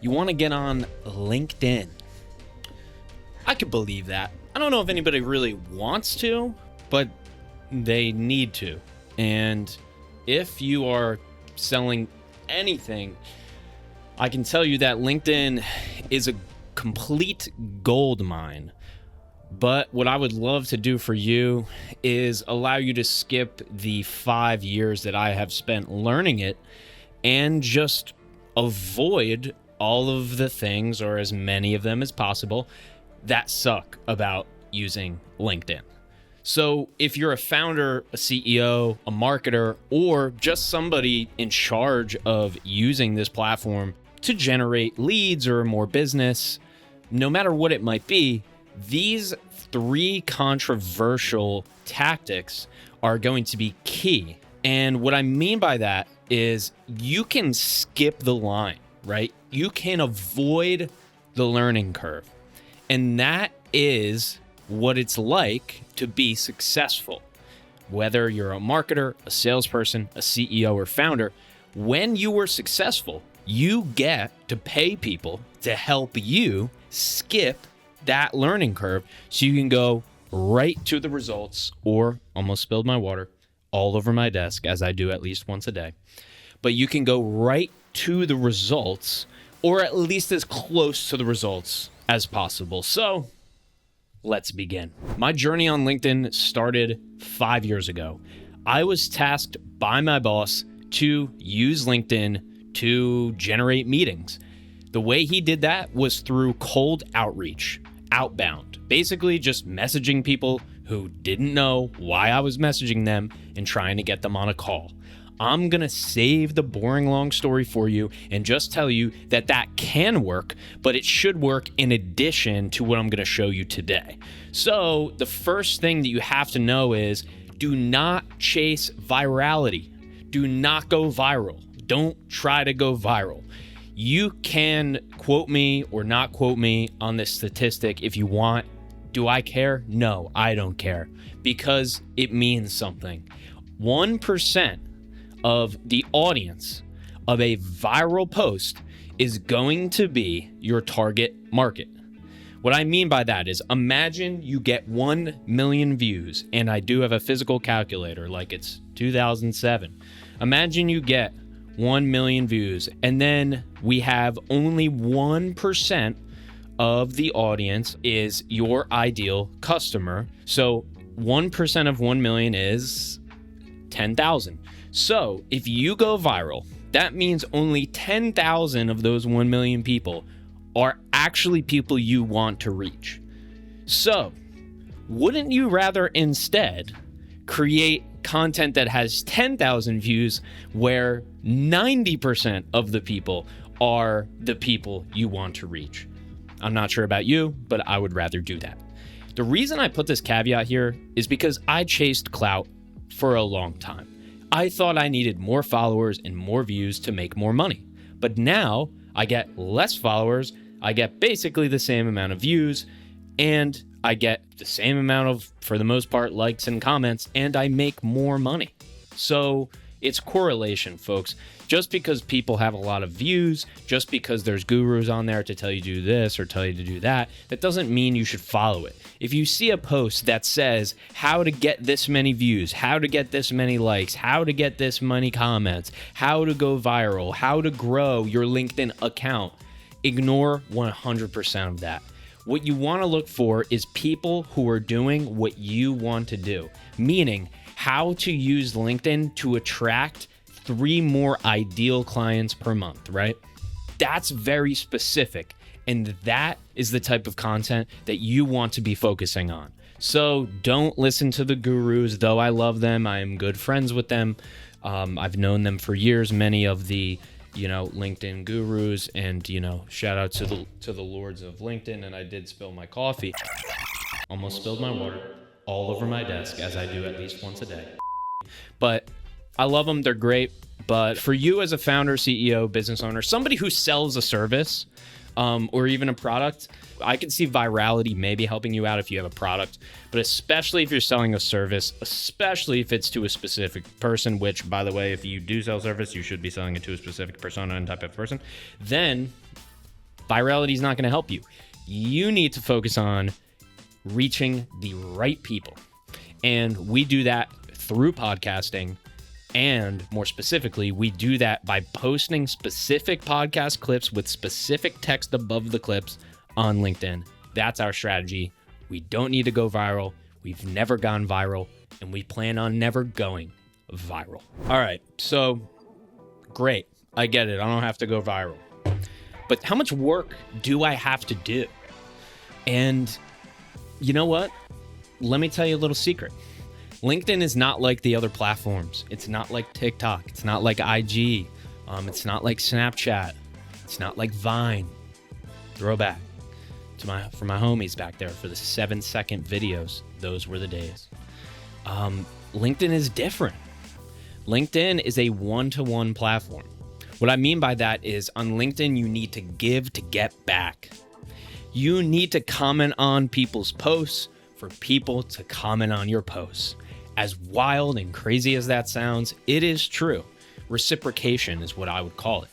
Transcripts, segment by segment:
You want to get on LinkedIn. I could believe that. I don't know if anybody really wants to, but they need to. And if you are selling anything, I can tell you that LinkedIn is a complete gold mine. But what I would love to do for you is allow you to skip the 5 years that I have spent learning it and just avoid all of the things, or as many of them as possible, that suck about using LinkedIn. So if you're a founder, a CEO, a marketer, or just somebody in charge of using this platform to generate leads or more business, no matter what it might be, these 3 controversial tactics are going to be key. And what I mean by that is you can skip the line, right? You can avoid the learning curve. And that is what it's like to be successful. Whether you're a marketer, a salesperson, a CEO, or founder, when you are successful, you get to pay people to help you skip that learning curve so you can go right to the results, or almost spilled my water all over my desk, as I do at least once a day. But you can go right to the results, or at least as close to the results as possible. So let's begin. My journey on LinkedIn started 5 years ago. I was tasked by my boss to use LinkedIn to generate meetings. The way he did that was through cold outreach, outbound, basically just messaging people who didn't know why I was messaging them and trying to get them on a call. I'm going to save the boring long story for you and just tell you that that can work, but it should work in addition to what I'm going to show you today. So the first thing that you have to know is do not chase virality. Do not go viral. Don't try to go viral. You can quote me or not quote me on this statistic if you want. Do I care? No, I don't care, because it means something. 1% of the audience of a viral post is going to be your target market. What I mean by that is, imagine you get 1 million views, and I do have a physical calculator like it's 2007. Imagine you get 1 million views, and then we have only 1% of the audience is your ideal customer. So 1% of 1 million is 10,000. So if you go viral, that means only 10,000 of those 1 million people are actually people you want to reach. So wouldn't you rather instead create content that has 10,000 views where 90% of the people are the people you want to reach? I'm not sure about you, but I would rather do that. The reason I put this caveat here is because I chased clout for a long time. I thought I needed more followers and more views to make more money. But now I get less followers, I get basically the same amount of views, and I get the same amount of, for the most part, likes and comments, and I make more money. So it's correlation, folks. Just because people have a lot of views, just because there's gurus on there to tell you to do this or tell you to do that, that doesn't mean you should follow it. If you see a post that says how to get this many views, how to get this many likes, how to get this many comments, how to go viral, how to grow your LinkedIn account, ignore 100% of that. What you want to look for is people who are doing what you want to do, meaning how to use LinkedIn to attract 3 more ideal clients per month, right? That's very specific. And that is the type of content that you want to be focusing on. So don't listen to the gurus, though I love them. I am good friends with them. I've known them for years, many of the, LinkedIn gurus, and, shout out to the lords of LinkedIn. And I did spill my coffee. Almost spilled my water all over my desk, as I do at least once a day. But I love them. They're great. But for you as a founder, CEO, business owner, somebody who sells a service or even a product, I can see virality maybe helping you out if you have a product, but especially if you're selling a service, especially if it's to a specific person, which, by the way, if you do sell service, you should be selling it to a specific persona and type of person, then Virality is not going to help you. You need to focus on reaching the right people. And we do that through podcasting. And more specifically, we do that by posting specific podcast clips with specific text above the clips on LinkedIn. That's our strategy. We don't need to go viral. We've never gone viral, and we plan on never going viral. All right, so great. I get it. I don't have to go viral. But how much work do I have to do? And you know what? Let me tell you a little secret. LinkedIn is not like the other platforms. It's not like TikTok. It's not like IG. It's not like Snapchat. It's not like Vine. Throwback for my homies back there for the 7-second videos. Those were the days. LinkedIn is different. LinkedIn is a one-to-one platform. What I mean by that is on LinkedIn, you need to give to get back. You need to comment on people's posts for people to comment on your posts. As wild and crazy as that sounds, it is true. Reciprocation is what I would call it.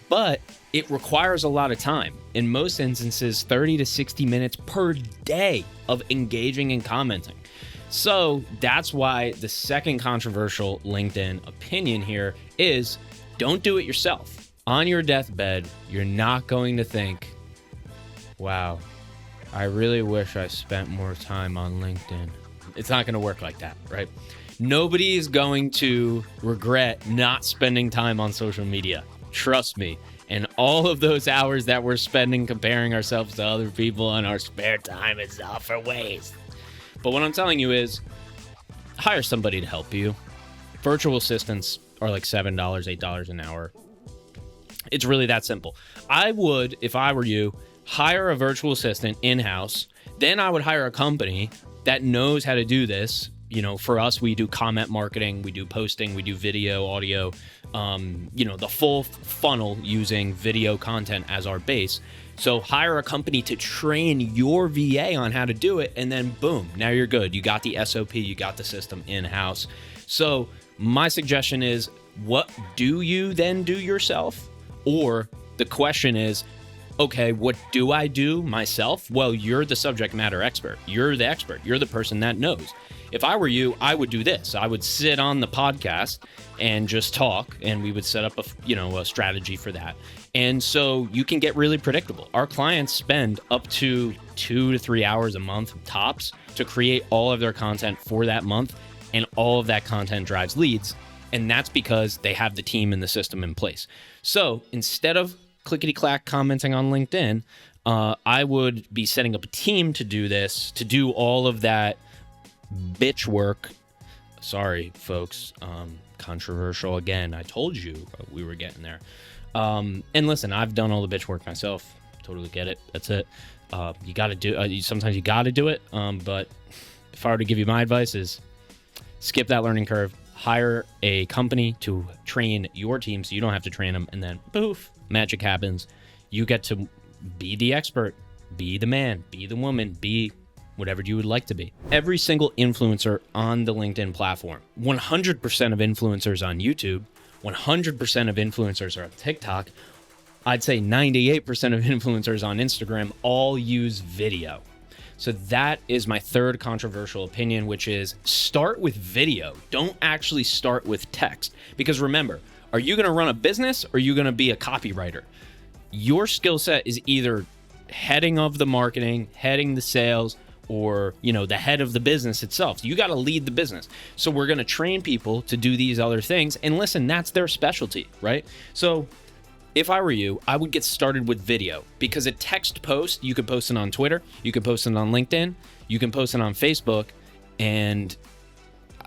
But it requires a lot of time. In most instances, 30 to 60 minutes per day of engaging and commenting. So that's why the second controversial LinkedIn opinion here is don't do it yourself. On your deathbed, you're not going to think, wow, I really wish I spent more time on LinkedIn. It's not going to work like that, right? Nobody is going to regret not spending time on social media. Trust me. And all of those hours that we're spending comparing ourselves to other people on our spare time is all for waste. But what I'm telling you is hire somebody to help you. Virtual assistants are like $7, $8 an hour. It's really that simple. I would, if I were you, hire a virtual assistant in-house. Then I would hire a company that knows how to do this. You know, for us, we do comment marketing, we do posting, we do video, audio, the full funnel using video content as our base. So hire a company to train your VA on how to do it, and then boom, now you're good. You got the SOP, you got the system in-house. So my suggestion is, what do you then do yourself? Or the question is, okay, what do I do myself? Well, you're the subject matter expert. You're the expert. You're the person that knows. If I were you, I would do this. I would sit on the podcast and just talk, and we would set up a strategy for that. And so you can get really predictable. Our clients spend up to 2 to 3 hours a month tops to create all of their content for that month, and all of that content drives leads. And that's because they have the team and the system in place. So instead of clickety-clack commenting on LinkedIn, I would be setting up a team to do this, to do all of that bitch work. Sorry, folks. Controversial again. I told you we were getting there. And listen, I've done all the bitch work myself. Totally get it. That's it. You got to do. Sometimes you got to do it. But if I were to give you my advice, is skip that learning curve. Hire a company to train your team, so you don't have to train them. And then, poof, magic happens. You get to be the expert, be the man, be the woman, be whatever you would like to be. Every single influencer on the LinkedIn platform, 100% of influencers on YouTube, 100% of influencers are on TikTok, I'd say 98% of influencers on Instagram all use video. So that is my third controversial opinion, which is start with video. Don't actually start with text. Because remember, are you going to run a business or are you going to be a copywriter? Your skill set is either heading of the marketing, heading the sales, or, the head of the business itself. You got to lead the business. So we're going to train people to do these other things. And listen, that's their specialty, right? So if I were you, I would get started with video, because a text post, you could post it on Twitter, you could post it on LinkedIn, you can post it on Facebook, and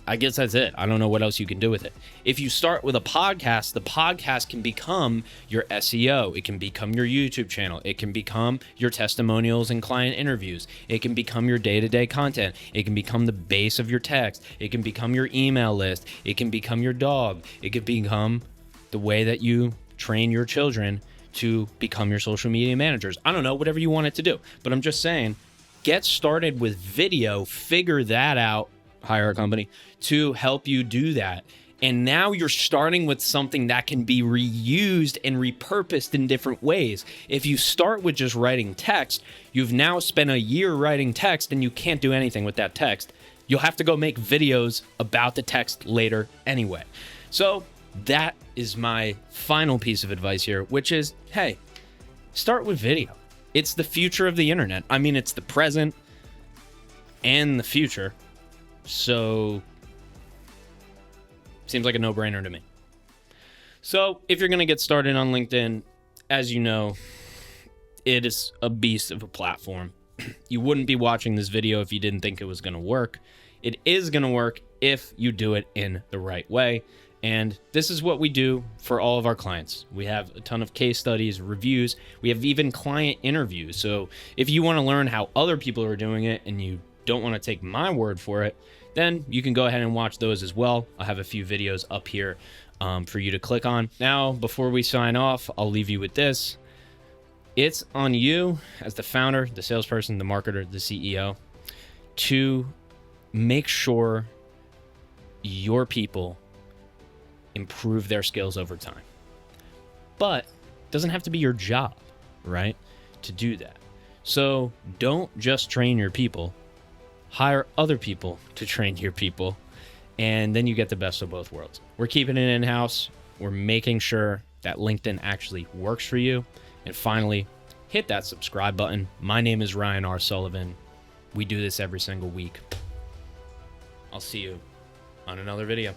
I guess that's it. I don't know what else you can do with it. If you start with a podcast, the podcast can become your SEO. It can become your YouTube channel. It can become your testimonials and client interviews. It can become your day-to-day content. It can become the base of your text. It can become your email list. It can become your dog. It could become the way that you train your children to become your social media managers. I don't know, whatever you want it to do. But I'm just saying, get started with video, figure that out, hire a company to help you do that. And now you're starting with something that can be reused and repurposed in different ways. If you start with just writing text, you've now spent a year writing text and you can't do anything with that text. You'll have to go make videos about the text later anyway. So that is my final piece of advice here, which is, hey, start with video. It's the future of the internet. I mean, it's the present and the future. So seems like a no-brainer to me. So if you're going to get started on LinkedIn, as you know, it is a beast of a platform. You wouldn't be watching this video if you didn't think it was going to work. It is going to work if you do it in the right way. And this is what we do for all of our clients. We have a ton of case studies, reviews. We have even client interviews. So if you want to learn how other people are doing it and you don't want to take my word for it, then you can go ahead and watch those as well. I'll have a few videos up here for you to click on. Now, before we sign off, I'll leave you with this. It's on you as the founder, the salesperson, the marketer, the CEO, to make sure your people improve their skills over time. But it doesn't have to be your job, right, to do that. So don't just train your people. Hire other people to train your people, and then you get the best of both worlds. We're keeping it in-house. We're making sure that LinkedIn actually works for you. And finally, hit that subscribe button. My name is Ryan R. Sullivan. We do this every single week. I'll see you on another video.